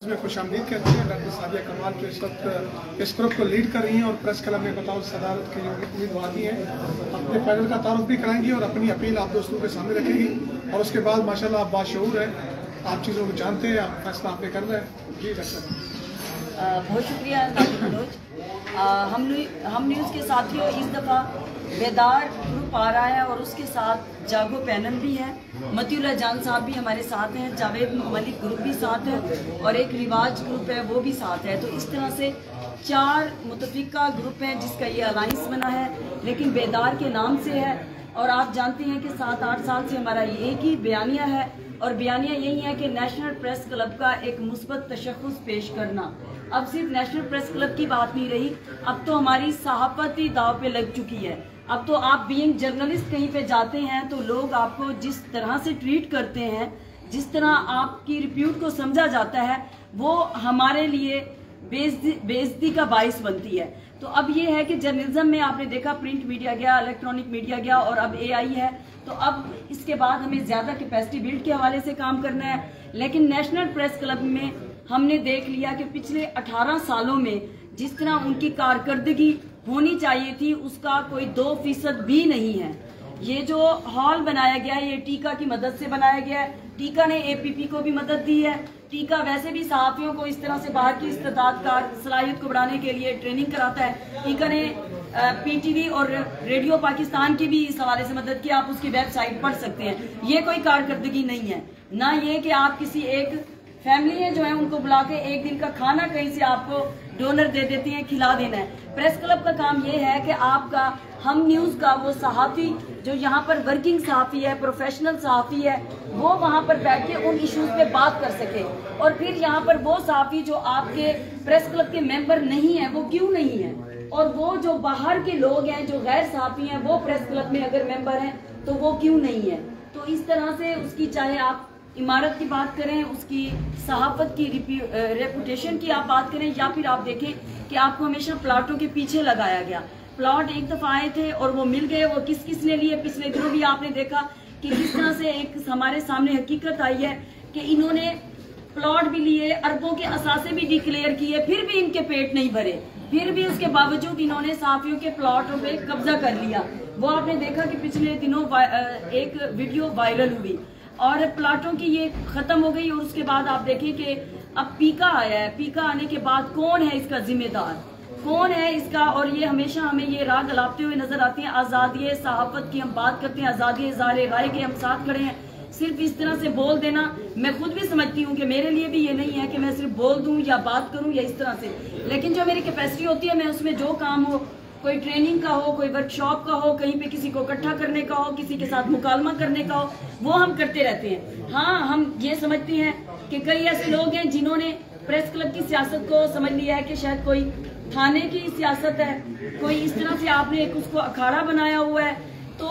इसमें खुशामदीद कहते हैं। डॉक्टर सादिया कमाल जो इस वक्त इस ग्रुप को लीड कर रही हैं और प्रेस क्लब में बतौर सदारत की उम्मीदवार भी हैं, अपने पैनल का तारुफ भी कराएंगी और अपनी अपील आप दोस्तों के सामने रखेंगी। और उसके बाद माशाल्लाह आप बाशऊर हैं, आप चीज़ों को जानते हैं, आप फैसला आपने करना है। जी डॉक्टर बहुत शुक्रिया मनोज। हम न्यूज़ के साथियों, इस दफ़ा बेदार ग्रुप आ रहा है और उसके साथ जागो पैनल भी है, मतियुल्लाह जान साहब भी हमारे साथ हैं, जावेद मलिक ग्रुप भी साथ है और एक रिवाज ग्रुप है वो भी साथ है। तो इस तरह से 4 मुतफिका ग्रुप हैं जिसका ये अलाइंस बना है, लेकिन बेदार के नाम से है। और आप जानते हैं कि 7-8 साल से हमारा ये एक ही बयानिया है और बयानिया यही है कि नेशनल प्रेस क्लब का एक मुस्बत तशख़्ख़ुस पेश करना। अब सिर्फ नेशनल प्रेस क्लब की बात नहीं रही, अब तो हमारी सहाफ़त ही दाव पे लग चुकी है। अब तो आप बीइंग जर्नलिस्ट कहीं पे जाते हैं तो लोग आपको जिस तरह से ट्रीट करते हैं, जिस तरह आपकी रिप्यूट को समझा जाता है, वो हमारे लिए बेइज्जती का बाइस बनती है। तो अब ये है कि जर्नलिज्म में आपने देखा प्रिंट मीडिया गया, इलेक्ट्रॉनिक मीडिया गया और अब AI है। तो अब इसके बाद हमें ज्यादा कैपेसिटी बिल्ड के हवाले से काम करना है। लेकिन नेशनल प्रेस क्लब में हमने देख लिया कि पिछले 18 सालों में जिस तरह उनकी कारकर्दगी होनी चाहिए थी उसका कोई 2% भी नहीं है। ये जो हॉल बनाया गया है ये टीका की मदद से बनाया गया है। टीका ने APP को भी मदद दी है। टीका वैसे भी सहाफियों को इस तरह से बाहर की इस्तेदादकार सलाहियत को बढ़ाने के लिए ट्रेनिंग कराता है। टीका ने PTV और रेडियो पाकिस्तान की भी इस हवाले से मदद की, आप उसकी वेबसाइट पढ़ सकते हैं। ये कोई कारकर्दगी नहीं है, ना ये कि आप किसी एक फैमिली है जो है उनको बुला के एक दिन का खाना कहीं से आपको डोनर दे देती हैं, खिला देना है। प्रेस क्लब का काम ये है कि आपका हम न्यूज़ का वो सहाफ़ी जो यहाँ पर वर्किंग सहाफ़ी है, प्रोफेशनल सहाफ़ी है, वो वहाँ पर बैठ के उन इश्यूज पे बात कर सके। और फिर यहाँ पर वो सहाफ़ी जो आपके प्रेस क्लब के मेंबर नहीं है वो क्यों नहीं है, और वो जो बाहर के लोग हैं जो गैर सहाफ़ी हैं वो प्रेस क्लब में अगर मेंबर हैं तो वो क्यों नहीं है। तो इस तरह से उसकी चाहे आप इमारत की बात करें, उसकी सहाफत की रेपुटेशन की आप बात करें, या फिर आप देखें कि आपको हमेशा प्लाटों के पीछे लगाया गया। प्लॉट एक दफा आए थे और वो मिल गए, वो किस किस ने लिए। पिछले दिनों भी आपने देखा कि किस तरह से एक हमारे सामने हकीकत आई है कि इन्होंने प्लॉट भी लिए, अरबों के असासे भी डिक्लेयर किए, फिर भी इनके पेट नहीं भरे, फिर भी उसके बावजूद इन्होंने सहाफियों के प्लॉटों पे कब्जा कर लिया। वो आपने देखा कि पिछले दिनों एक वीडियो वायरल हुई और प्लाटों की ये खत्म हो गई। और उसके बाद आप देखिए कि अब पीका आया है। पीका आने के बाद कौन है इसका जिम्मेदार, कौन है इसका, और ये हमेशा हमें ये राह गलाते हुए नजर आती है। आज़ादी सहाफत की हम बात करते हैं, आज़ादी इज़हार राय के हम साथ खड़े हैं। सिर्फ इस तरह से बोल देना, मैं खुद भी समझती हूँ कि मेरे लिए भी ये नहीं है कि मैं सिर्फ बोल दूं या बात करूं या इस तरह से, लेकिन जो मेरी कैपेसिटी होती है मैं उसमें जो काम हो, कोई ट्रेनिंग का हो, कोई वर्कशॉप का हो, कहीं पे किसी को इकट्ठा करने का हो, किसी के साथ मुकालमा करने का हो, वो हम करते रहते हैं। हाँ, हम ये समझते हैं कि कई ऐसे लोग हैं जिन्होंने प्रेस क्लब की सियासत को समझ लिया है कि शायद कोई थाने की सियासत है, कोई इस तरह से आपने एक उसको अखाड़ा बनाया हुआ है। तो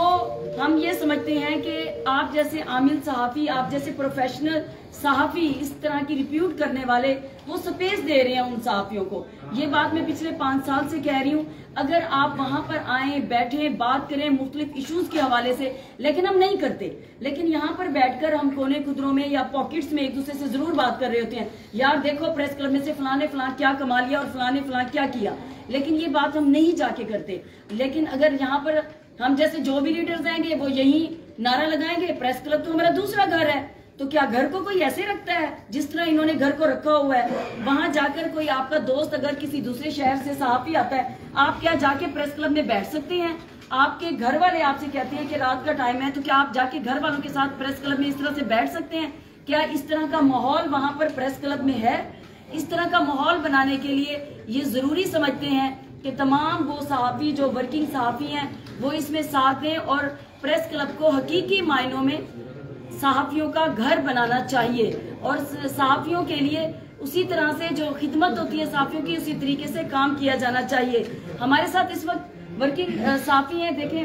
हम ये समझते हैं कि आप जैसे आमिल सहाफ़ी, आप जैसे प्रोफेशनल सहाफ़ी, इस तरह की रिप्यूट करने वाले, वो स्पेस दे रहे हैं उन सहाफ़ियों को। ये बात मैं पिछले 5 साल से कह रही हूँ। अगर आप वहां पर आए, बैठे, बात करें मुख्तलिफ इश्यूज के हवाले से, लेकिन हम नहीं करते। लेकिन यहाँ पर बैठकर हम कोने खुदरों में या पॉकेट्स में एक दूसरे से जरूर बात कर रहे होते हैं, यार देखो प्रेस क्लब में से फलाने फलां क्या कमा लिया और फलाने फलां क्या किया, लेकिन ये बात हम नहीं जाके करते। लेकिन अगर यहाँ पर हम जैसे जो भी लीडर्स आएंगे वो यही नारा लगाएंगे, प्रेस क्लब तो हमारा दूसरा घर है, तो क्या घर को कोई ऐसे रखता है जिस तरह इन्होंने घर को रखा हुआ है? वहां जाकर कोई आपका दोस्त अगर किसी दूसरे शहर से सहाफी आता है, आप क्या जाके प्रेस क्लब में बैठ सकते हैं? आपके घर वाले आपसे कहते हैं कि रात का टाइम है, तो क्या आप जाके घर वालों के साथ प्रेस क्लब में इस तरह से बैठ सकते हैं? क्या इस तरह का माहौल वहां पर प्रेस क्लब में है? इस तरह का माहौल बनाने के लिए ये जरूरी समझते हैं कि तमाम वो सहाफी जो वर्किंग सहाफी हैं वो इसमें साथ दें और प्रेस क्लब को हकीकी मायनों में सहाफियों का घर बनाना चाहिए। और सहाफियों के लिए उसी तरह से जो खिदमत होती है सहाफियों की, उसी तरीके से काम किया जाना चाहिए। हमारे साथ इस वक्त वर्किंग सहाफी हैं। देखें,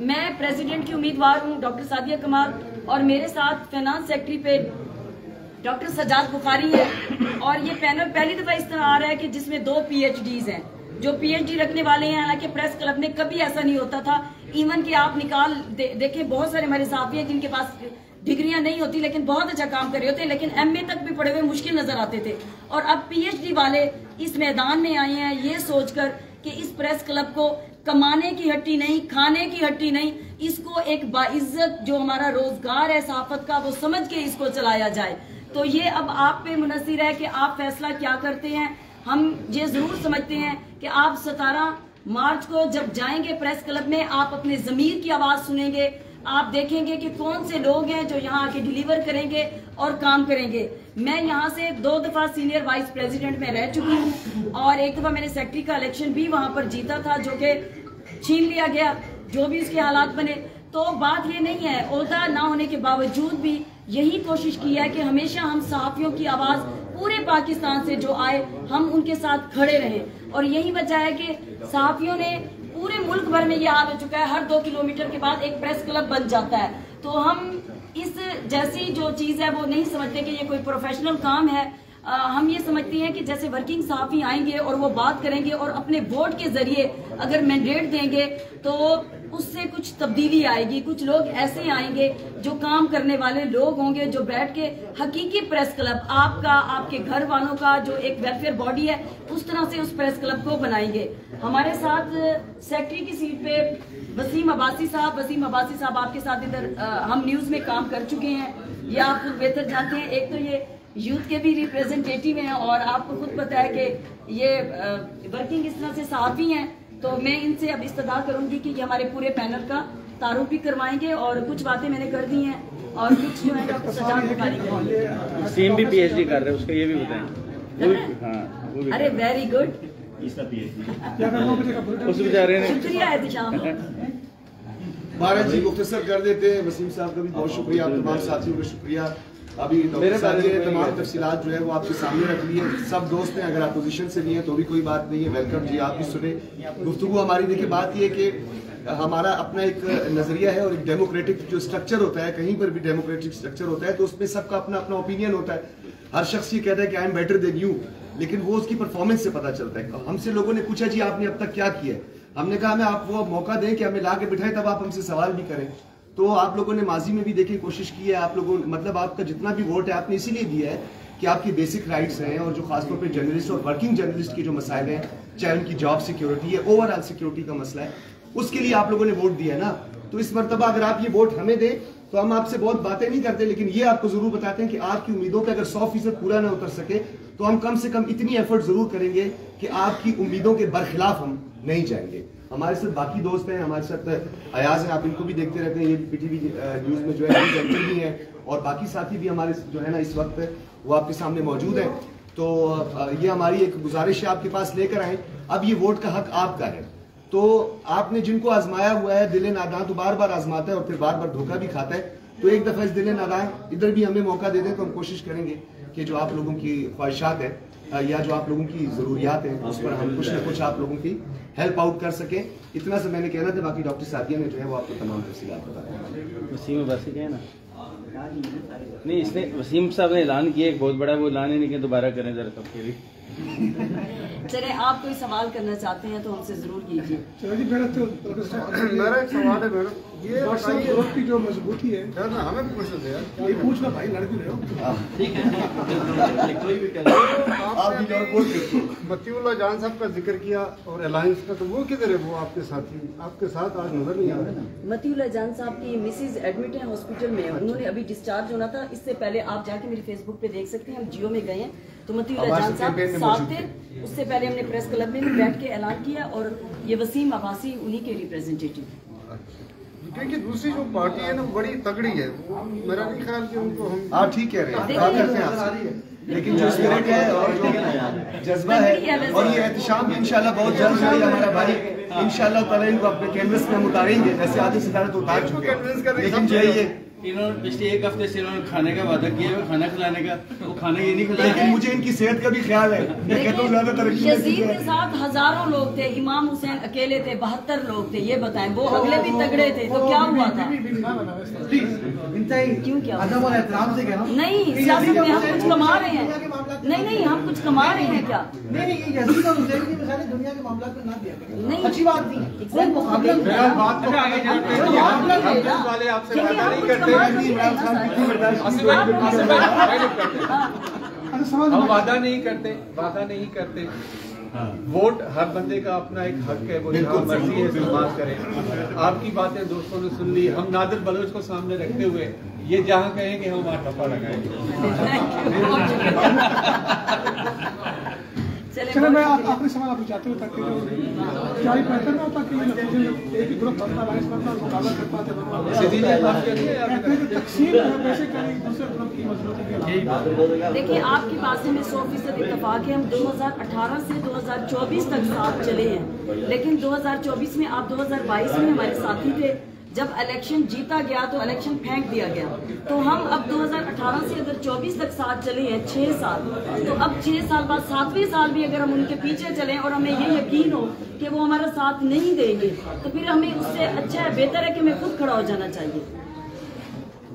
मैं प्रेसिडेंट की उम्मीदवार हूँ डॉक्टर सादिया कमाल, और मेरे साथ फाइनेंस सेक्रेटरी पे डॉक्टर सजाद बुखारी है। और ये पैनल पहली दफा इस तरह आ रहा है कि जिसमें 2 PhDs हैं, जो PhD रखने वाले हैं। हालांकि प्रेस क्लब में कभी ऐसा नहीं होता था। इवन कि आप निकाल देखें, बहुत सारे हमारे साथी हैं जिनके पास डिग्रियां नहीं होती लेकिन बहुत अच्छा काम कर रहे होते, लेकिन MA तक भी पढ़े हुए मुश्किल नजर आते थे। और अब PhD वाले इस मैदान में आए हैं ये सोचकर कि इस प्रेस क्लब को कमाने की हट्टी नहीं, खाने की हट्टी नहीं, इसको एक बाइज्जत जो हमारा रोजगार है सहाफत का वो समझ के इसको चलाया जाए। तो ये अब आप पे मुनसिर है कि आप फैसला क्या करते हैं। हम ये जरूर समझते हैं कि आप 17 मार्च को जब जाएंगे प्रेस क्लब में, आप अपने जमीर की आवाज सुनेंगे, आप देखेंगे कि कौन से लोग हैं जो यहाँ आके डिलीवर करेंगे और काम करेंगे। मैं यहाँ से 2 दफा सीनियर वाइस प्रेसिडेंट में रह चुकी हूँ और एक दफा मैंने सेक्रेटरी का इलेक्शन भी वहां पर जीता था जो कि छीन लिया गया, जो भी उसके हालात बने। तो बात ये नहीं है, ओहदा ना होने के बावजूद भी यही कोशिश की है कि हमेशा हम सहाफियों की आवाज पूरे पाकिस्तान से जो आए हम उनके साथ खड़े रहें। और यही वजह है कि सहाफियों ने पूरे मुल्क भर में ये हाल हो चुका है, हर 2 किलोमीटर के बाद एक प्रेस क्लब बन जाता है। तो हम इस जैसी जो चीज है वो नहीं समझते कि ये कोई प्रोफेशनल काम है। हम ये समझते हैं कि जैसे वर्किंग सहाफी आएंगे और वो बात करेंगे और अपने वोट के जरिए अगर मैंडेट देंगे तो उससे कुछ तब्दीली आएगी। कुछ लोग ऐसे आएंगे जो काम करने वाले लोग होंगे, जो बैठ के हकीकी प्रेस क्लब आपका, आपके घर वालों का जो एक वेलफेयर बॉडी है उस तरह से उस प्रेस क्लब को बनाएंगे। हमारे साथ सेक्रेटरी की सीट पे वसीम अब्बासी साहब आपके साथ इधर हम न्यूज में काम कर चुके हैं, ये आप खुद बेहतर जानते हैं। एक तो ये यूथ के भी रिप्रेजेंटेटिव हैं और आपको खुद पता है कि ये वर्किंग इस तरह से सहाफी हैं। तो मैं इनसे अब इस्तदा करूंगी कि ये हमारे पूरे पैनल का तारुफ भी करवाएंगे और कुछ बातें मैंने कर दी हैं और कुछ जो है डॉक्टर सजाद बुखारी करेंगे। सीएम भी PhD कर रहे हैं, उसका ये भी बताएं। अरे वेरी गुड, उस बेचारे ने शुक्रिया एहतिशाम। भारत जी मुख्तसर कर देते हैं। वसीम साहब का भी बहुत शुक्रिया, आप तमाम साथियों का शुक्रिया। अभी डॉक्टर साहब ने तमाम तफसीलात जो है वो आपके सामने रख ली है। सब दोस्त हैं, अगर अपोजिशन से नहीं है तो भी कोई बात नहीं है, वेलकम जी, आप भी सुने गुफ्तगू हमारी। देखिए बात ये कि हमारा अपना एक नजरिया है और एक डेमोक्रेटिक जो स्ट्रक्चर होता है, कहीं पर भी डेमोक्रेटिक स्ट्रक्चर होता है तो उसमें सबका अपना अपना ओपिनियन होता है। हर शख्स ये कहता है कि I am better than you, लेकिन वो उसकी परफॉर्मेंस से पता चलता है। हमसे लोगों ने पूछा जी आपने अब तक क्या किया है, हमने कहा हमें आप वो मौका दें कि हमें ला के बिठाएं तब आप हमसे सवाल भी करें। तो आप लोगों ने माजी में भी देखिए कोशिश की है, आप लोगों मतलब आपका जितना भी वोट है आपने इसीलिए दिया है कि आपकी बेसिक राइट्स हैं और जो खासतौर पे जर्नलिस्ट और वर्किंग जर्नलिस्ट के जो मसाइल हैं, चाहे उनकी जॉब सिक्योरिटी है, ओवरऑल सिक्योरिटी का मसला है, उसके लिए आप लोगों ने वोट दिया है ना। तो इस मरतबा अगर आप ये वोट हमें दें तो हम आपसे बहुत बातें नहीं करते, लेकिन ये आपको जरूर बताते हैं कि आपकी उम्मीदों पे अगर 100% पूरा ना उतर सके तो हम कम से कम इतनी एफर्ट जरूर करेंगे कि आपकी उम्मीदों के बरखिलाफ हम नहीं जाएंगे। हमारे साथ बाकी दोस्त हैं, हमारे साथ अयाज हैं, आप इनको भी देखते रहते हैं, ये PTV न्यूज में जो है एंकर भी हैं और बाकी साथी भी हमारे जो है ना इस वक्त वो आपके सामने मौजूद है। तो ये हमारी एक गुजारिश है आपके पास लेकर आए। अब ये वोट का हक आपका है, तो आपने जिनको आजमाया हुआ है, दिल नादां तो बार बार आजमाता है और फिर बार बार धोखा भी खाता है, तो एक दफा इस दिल नादां इधर भी हमें मौका दे दें तो हम कोशिश करेंगे कि जो आप लोगों की ख्वाहिशात है या जो आप लोगों की जरूरियात हैं उस पर हम कुछ ना कुछ आप लोगों की हेल्प आउट कर सकें। इतना से मैंने कहना था, बाकी डॉक्टर सादिया ने जो है वो आपको तमाम तफसीलात बताया। वसीम अब्बासी का है ना, नहीं इसने वसीम साहब ने ऐलान किया एक बहुत बड़ा, वो ऐलान ही नहीं किया, दोबारा करें जरा सबके भी। चले आप कोई सवाल करना चाहते हैं तो हमसे जरूर कीजिए। मेरा एक सवाल है मैडम, ये ग्रुप की जो मजबूती है हमें भी पूछना था यार, ये पूछना भाई, लड़की रहे हो ठीक है कोई भी कर मतीउल्लाह जान साहब का जिक्र किया और अलायंस का, तो वो किधर है? वो आपके साथी आपके साथ आज नजर नहीं आ रहे। मतीउल्लाह जान साहब की मिसेज एडमिट है हॉस्पिटल में, उन्होंने अभी डिस्चार्ज होना था। इससे पहले आप जाके मेरे फेसबुक पे देख सकते हैं, हम जियो में गए हैं तो मतीउल्लाह जान साहब साथ थे। उससे पहले हमने प्रेस क्लब में भी बैठ के ऐलान किया और ये वसीम अब्बासी उन्हीं के रिप्रेजेंटेटिव। क्योंकि दूसरी जो पार्टी है ना बड़ी तगड़ी है, मेरा नहीं ख्याल कि उनको हम आप ठीक कह रहे हैं, बात करते हैं आपसे, लेकिन जो स्पिरिट है और जो जज्बा है और ये एहतिशाम भी इंशाल्लाह बहुत जल्द जो है हमारा भाई इंशाल्लाह ताला इनको अपने कैनवस में हम उतारेंगे। वैसे आधे सितारे तो उतार चुके हैं, लेकिन जो है ये इन्होंने पिछले एक हफ्ते से इन्होंने खाने का वादा किया है, खाना खिलाने का, वो खाना ये नहीं खिलाया। लेकिन मुझे इनकी सेहत का भी ख्याल है, मैं कहता हूँ ज्यादा तरक्की यजीद के साथ हजारों लोग थे, इमाम हुसैन अकेले थे, 72 लोग थे। ये बताएं, वो अगले भी तगड़े थे, तो क्या हुआ था? क्यों क्या? नहीं सियासत में हम कुछ कमा रहे हैं, नहीं हम कुछ कमा रहे हैं क्या? नहीं, यजीद और हुसैन की मिसालें दुनिया के मामलों में ना दिया करें। नहीं, अच्छी बात नहीं है। कोई मुकाबला नहीं है। बात को आगे चलते हैं। वाले आपसे क्योंकि वादा हम नहीं कुछ करते। कमा तो नहीं रहे ना हम वादा नहीं करते। वोट हर बंदे का अपना एक हक है, वो जहाँ मर्जी है बात करें। आपकी बातें दोस्तों ने सुन ली। हम नादिर बलोच को सामने रखते हुए ये जहाँ कहेंगे हम वहाँ टप्पा लगाएंगे। चले मैं आखिरी सवाल आप चाहते हो ताकि क्या ही बेहतर ना होता कि एक ग्रुप बनता अलायंस बनता और मुकाबला कर पाते तकसीम वैसे करें दूसरे ग्रुप की मजबूती। देखिए, आपकी बात से मैं 100% इत्तेफाक है। हम 2018 से 2024 तक साथ चले हैं, लेकिन 2024 में आप 2022 में हमारे साथी थे। जब इलेक्शन जीता गया तो इलेक्शन फेंक दिया गया। तो हम अब 2018 से अगर 24 तक साथ चले हैं 6 साल, तो अब 6 साल बाद 7वें साल भी अगर हम उनके पीछे चलें और हमें ये यकीन हो कि वो हमारा साथ नहीं देंगे, तो फिर हमें उससे अच्छा है, बेहतर है कि हमें खुद खड़ा हो जाना चाहिए।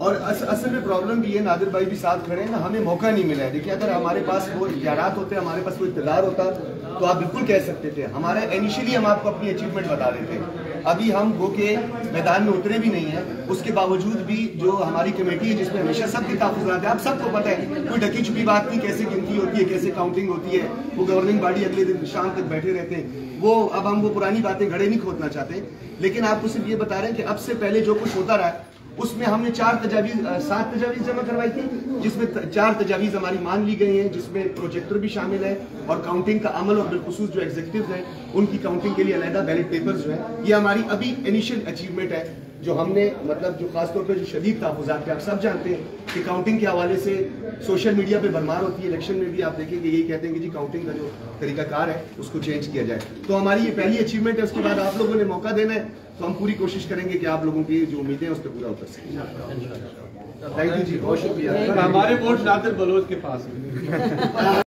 और असल में प्रॉब्लम भी है, नादिर भाई भी साथ खड़े हैं ना, हमें मौका नहीं मिला है। देखिए, अगर हमारे पास वो इख्तियारात होते, हमारे पास वो इक़्तिदार होता, तो आप बिल्कुल कह सकते थे। हमारे इनिशियली हम आपको अपनी अचीवमेंट बता देते। अभी हम वो के मैदान में उतरे भी नहीं है, उसके बावजूद भी जो हमारी कमेटी है जिसमें हमेशा सबके तहफ़्फ़ुज़ात है, आप सबको पता है, कोई ढकी छुपी बात नहीं, कैसे गिनती होती है, कैसे काउंटिंग होती है। वो गवर्निंग बॉडी अगले दिन शाम तक बैठे रहते हैं। वो अब हम वो पुरानी बातें घड़े नहीं खोदना चाहते, लेकिन आपको सिर्फ ये बता रहे हैं कि अब से पहले जो कुछ होता रहा उसमें हमने 7 तजावीज़ जमा करवाई थी, जिसमें 4 तजावीज़ हमारी मान ली गई हैं, जिसमें प्रोजेक्टर भी शामिल है और काउंटिंग का अमल और बिलखुसूस जो एग्जीक्यूटिव हैं उनकी काउंटिंग के लिए अलहदा बैलेट पेपर्स जो है। ये हमारी अभी इनिशियल अचीवमेंट है जो हमने मतलब जो खासतौर पर जो शदीद तहफ़्फ़ुज़ात थे। आप सब जानते हैं कि काउंटिंग के हवाले से सोशल मीडिया पे भरमार होती है। इलेक्शन में भी आप देखेंगे यही कहते हैं कि जी काउंटिंग का जो तरीकाकार है उसको चेंज किया जाए। तो हमारी ये पहली अचीवमेंट है। उसके बाद आप लोगों ने मौका देना है तो हम पूरी कोशिश करेंगे कि आप लोगों की जो उम्मीदें हैं उस पर पूरा उतर सकें। थैंक यू जी, बहुत शुक्रिया। हमारे वोट नादिर बलोच के पास है।